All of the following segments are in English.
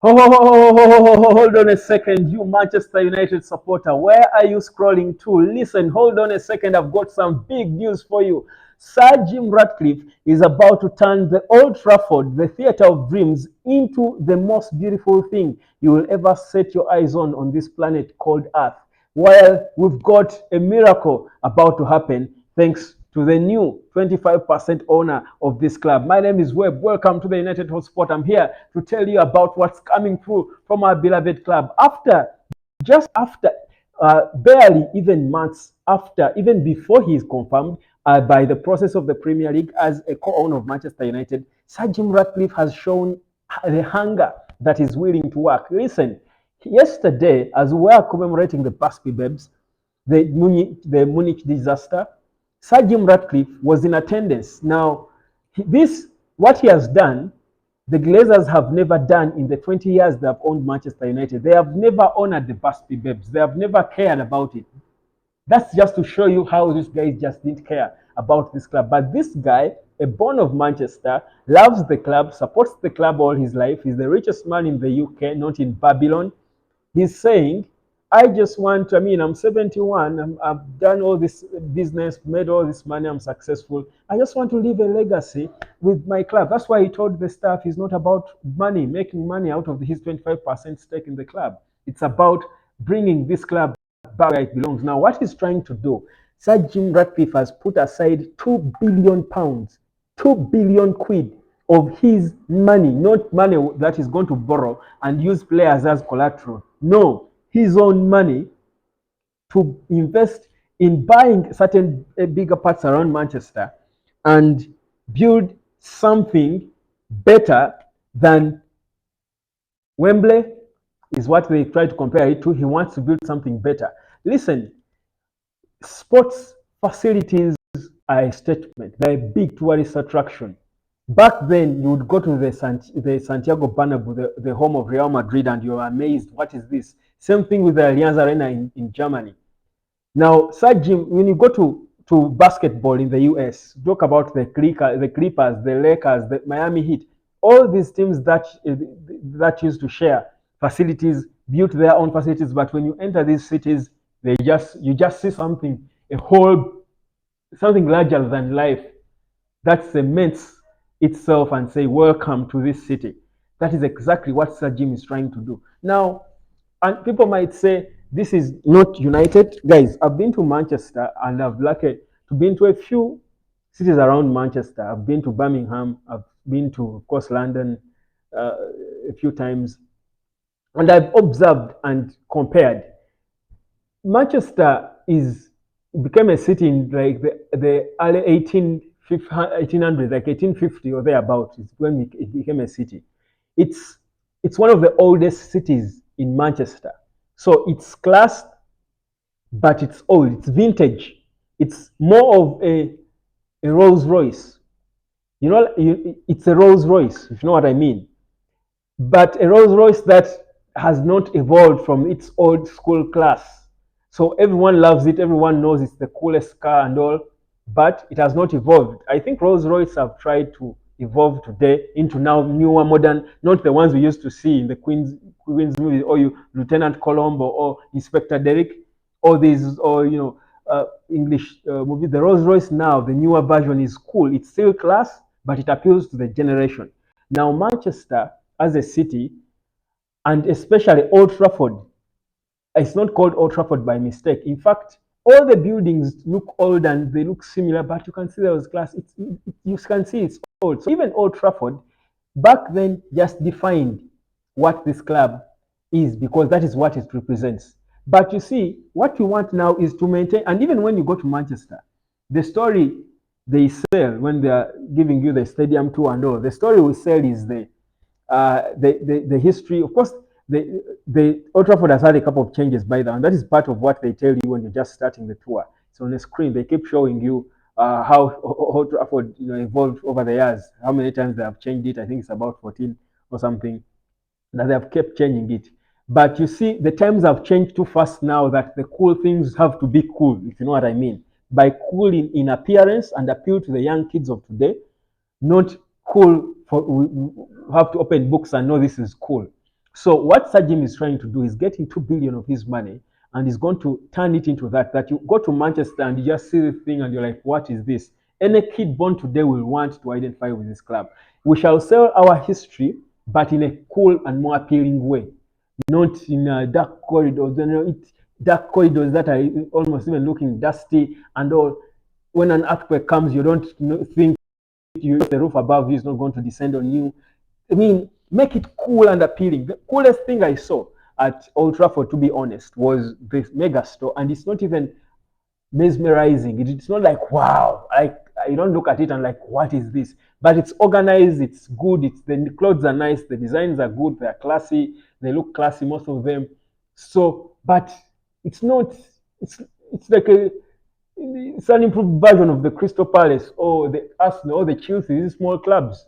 Hold on a second, you Manchester United supporter. Where are you scrolling to? Listen, hold on a second. I've got some big news for you. Sir Jim Ratcliffe is about to turn the Old Trafford, the theatre of dreams, into the most beautiful thing you will ever set your eyes on this planet called Earth. While we've got a miracle about to happen thanks to the new 25% owner of this club. My name is Webb. Welcome to the United Hotspot. I'm here to tell you about what's coming through from our beloved club. Just after, barely even months after, even before he is confirmed by the process of the Premier League as a co-owner of Manchester United, Sir Jim Ratcliffe has shown the hunger that is willing to work. Listen, yesterday, as we were commemorating the Busby Babes, the Munich disaster, Sir Jim Ratcliffe was in attendance. Now, what he has done, the Glazers have never done in the 20 years they have owned Manchester United. They have never honored the Busby Babes. They have never cared about it. That's just to show you how this guy just didn't care about this club. But this guy, a born of Manchester, loves the club, supports the club all his life. He's the richest man in the UK, not in Babylon. He's saying, I'm 71, I've done all this business, made all this money, I'm successful. I just want to leave a legacy with my club. That's why he told the staff it's not about money, making money out of his 25% stake in the club. It's about bringing this club back where it belongs. Now, what he's trying to do, Sir Jim Ratcliffe has put aside £2 billion, 2 billion quid of his money, not money that he's going to borrow and use players as collateral. No, his own money to invest in buying certain bigger parts around Manchester and build something better than Wembley is what they try to compare it to. He wants to build something better. Listen, sports facilities are a statement. They're a big tourist attraction. Back then, you would go to the Santiago Bernabeu, the home of Real Madrid, and you're amazed. What is this? Same thing with the Allianz Arena in Germany. Now, Sir Jim, when you go to basketball in the US, talk about the Clippers, the Lakers, the Miami Heat, all these teams that used to share facilities, built their own facilities, but when you enter these cities, you just see something larger than life that cements itself and say, welcome to this city. That is exactly what Sir Jim is trying to do. Now, and people might say, this is not United. Guys, I've been to Manchester and I've lucky to been to a few cities around Manchester. I've been to Birmingham. I've been to, of course, London a few times. And I've observed and compared. Manchester became a city in like the early 1800s, like 1850 or thereabouts, is when it became a city. It's one of the oldest cities in Manchester. So it's classed, but it's old, it's vintage. It's more of a Rolls Royce. It's a Rolls Royce, if you know what I mean. But a Rolls Royce that has not evolved from its old school class. So everyone loves it, everyone knows it's the coolest car and all, but it has not evolved. I think Rolls Royce have tried to evolve today into now newer, modern, not the ones we used to see in the Queen's movie, or Lieutenant Colombo or Inspector Derrick, all these, or English movies. The Rolls Royce now, the newer version, is cool. It's still class, but it appeals to the generation. Now, Manchester as a city, and especially Old Trafford, it's not called Old Trafford by mistake. In fact, all the buildings look old and they look similar, but you can see there was glass. You can see it's old. So even Old Trafford, back then, just defined what this club is, because that is what it represents. But you see, what you want now is to maintain, and even when you go to Manchester, the story they sell when they are giving you the stadium tour and all, the story we sell is the history. Of course, the Old Trafford has had a couple of changes by now, and that is part of what they tell you when you're just starting the tour. It's on the screen. They keep showing you how Old Trafford evolved over the years, how many times they have changed it. I think it's about 14 or something, that they have kept changing it. But you see, the times have changed too fast now that the cool things have to be cool, if you know what I mean. By cool in appearance and appeal to the young kids of today, not cool for we have to open books and know this is cool. So what Sir Jim is trying to do is getting 2 billion of his money and he's going to turn it into that you go to Manchester and you just see the thing and you're like, what is this? Any kid born today will want to identify with this club. We shall sell our history, but in a cool and more appealing way, not in dark corridors. Dark corridors that are almost even looking dusty and all. When an earthquake comes, you don't think the roof above you is not going to descend on you. I mean, make it cool and appealing. The coolest thing I saw at Old Trafford, to be honest, was this mega store, and it's not even mesmerizing. It's not like wow, like you don't look at it and like what is this? But it's organized, it's good, it's the clothes are nice, the designs are good, they're classy, they look classy, most of them. So, but it's not. It's like it's an improved version of the Crystal Palace or the Arsenal or the Chelsea. These small clubs.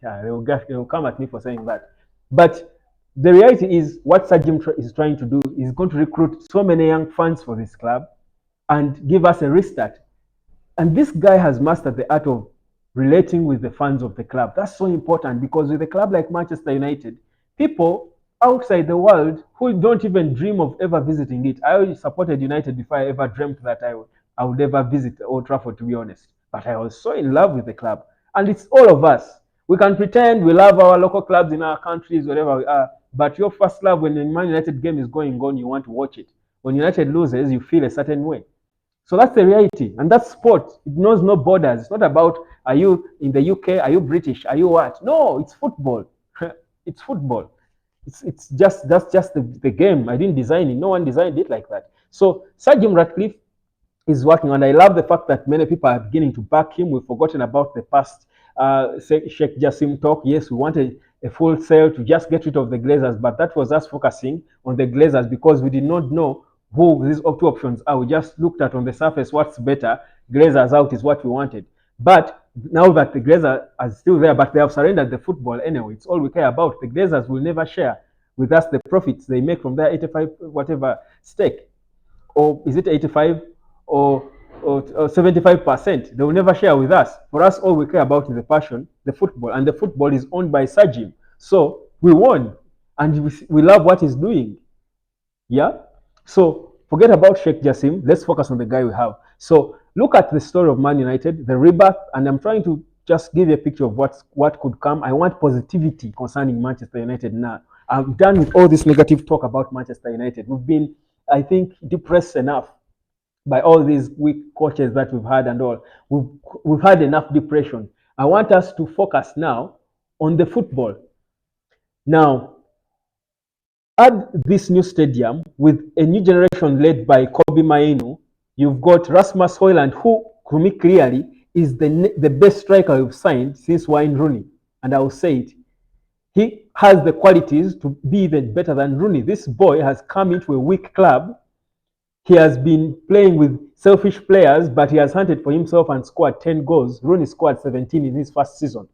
Yeah, they will come at me for saying that. But the reality is, what Sir Jim is trying to do is going to recruit so many young fans for this club and give us a restart. And this guy has mastered the art of relating with the fans of the club. That's so important because with a club like Manchester United, people outside the world who don't even dream of ever visiting it. I supported United before I ever dreamt that I would ever visit Old Trafford, to be honest. But I was so in love with the club. And it's all of us. We can pretend we love our local clubs in our countries, wherever we are. But your first love when the Man United game is going on, you want to watch it. When United loses, you feel a certain way. So that's the reality. And that's sport. It knows no borders. It's not about are you in the UK, are you British, are you what? No, it's football. It's football. It's just that's just the game. I didn't design it. No one designed it like that. So Sir Jim Ratcliffe is working, and I love the fact that many people are beginning to back him. We've forgotten about the past Sheikh Jassim talk. Yes, we wanted a full sale to just get rid of the Glazers, but that was us focusing on the Glazers because we did not know who these two options are. We just looked at on the surface what's better. Glazers out is what we wanted. But now that the Glazers are still there, but they have surrendered the football anyway, it's all we care about. The Glazers will never share with us the profits they make from their 85 whatever stake. Or is it 85 or 75%? They will never share with us. For us, all we care about is the passion, the football, and the football is owned by Sir Jim. So we won, and we love what he's doing. Yeah. So forget about Sheikh Jassim. Let's focus on the guy we have. So look at the story of Man United, the rebirth, and I'm trying to just give you a picture of what could come. I want positivity concerning Manchester United now. I'm done with all this negative talk about Manchester United. We've been, I think, depressed enough by all these weak coaches that we've had and all. We've had enough depression. I want us to focus now on the football. Now, add this new stadium with a new generation led by Kobe Mainu. You've got Rasmus Højlund, who, to me clearly, is the best striker we've signed since Wayne Rooney. And I will say it. He has the qualities to be even better than Rooney. This boy has come into a weak club. He has been playing with selfish players, but he has hunted for himself and scored 10 goals. Rooney scored 17 in his first season.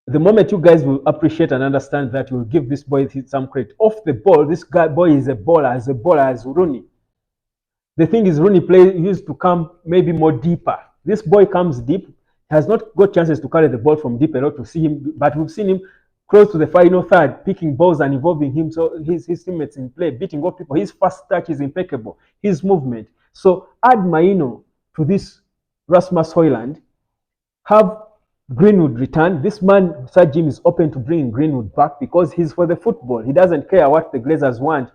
The moment you guys will appreciate and understand that, you'll give this boy some credit. Off the ball, this boy is a baller as Rooney. The thing is, Rooney used to come maybe more deeper. This boy comes deep, has not got chances to carry the ball from deep a lot to see him, but we've seen him close to the final third, picking balls and involving his teammates in play, beating up people. His first touch is impeccable. His movement. So add Maino to this Rasmus Højlund. Have Greenwood return. This man, Sir Jim, is open to bringing Greenwood back because he's for the football. He doesn't care what the Glazers want.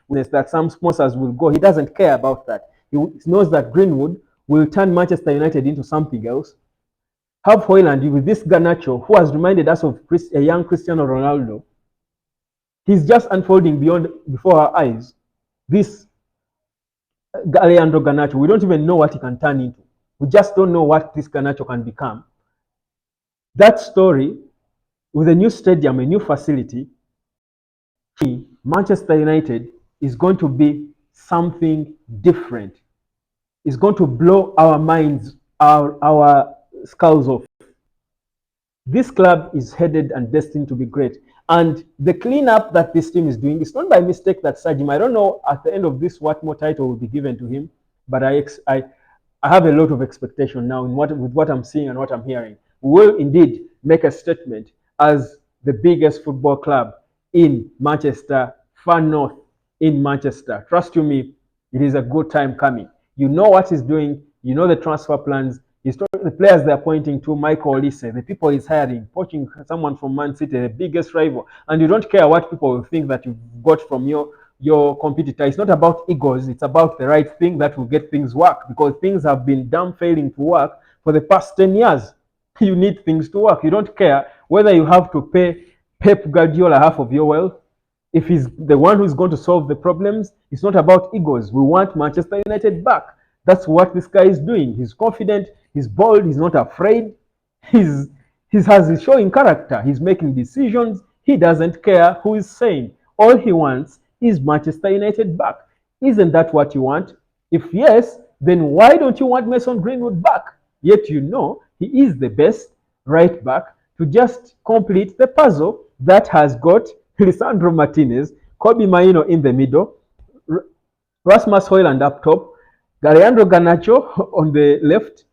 That some sponsors will go. He doesn't care about that. He knows that Greenwood will turn Manchester United into something else. Have Højlund with this Garnacho, who has reminded us of a young Cristiano Ronaldo. He's just unfolding before our eyes. This Leandro Garnacho, we don't even know what he can turn into. We just don't know what this Garnacho can become. That story, with a new stadium, a new facility, Manchester United is going to be something different. It's going to blow our minds, our skulls off. This club is headed and destined to be great. And the cleanup that this team is doing, it's not by mistake that Sir Jim, I don't know at the end of this what more title will be given to him, but I have a lot of expectation now with what I'm seeing and what I'm hearing. We will indeed make a statement as the biggest football club in Manchester, far north in Manchester. Trust you me, it is a good time coming. You know what he's doing. You know the transfer plans. The players they're pointing to, Michael Olise, the people he's hiring, poaching someone from Man City, the biggest rival, and you don't care what people will think that you've got from your competitor. It's not about egos. It's about the right thing that will get things work, because things have been damn failing to work for the past 10 years. You need things to work. You don't care whether you have to pay Pep Guardiola half of your wealth. If he's the one who's going to solve the problems, it's not about egos. We want Manchester United back. That's what this guy is doing. He's confident, he's bold, he's not afraid. He's showing character. He's making decisions. He doesn't care who is saying. All he wants is Manchester United back. Isn't that what you want? If yes, then why don't you want Mason Greenwood back? Yet you know he is the best right back to just complete the puzzle that has got Lisandro Martinez, Kobe Maino in the middle, Rasmus Højlund up top, Leandro Garnacho on the left,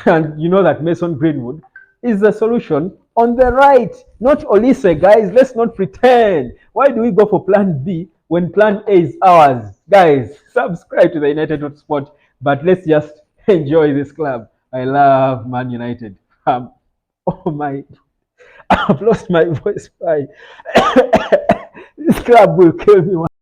and you know that Mason Greenwood is the solution on the right. Not Olise, guys. Let's not pretend. Why do we go for plan B when plan A is ours? Guys, subscribe to the United Sport, but let's just enjoy this club. I love Man United. Oh my, I've lost my voice. This club will kill me.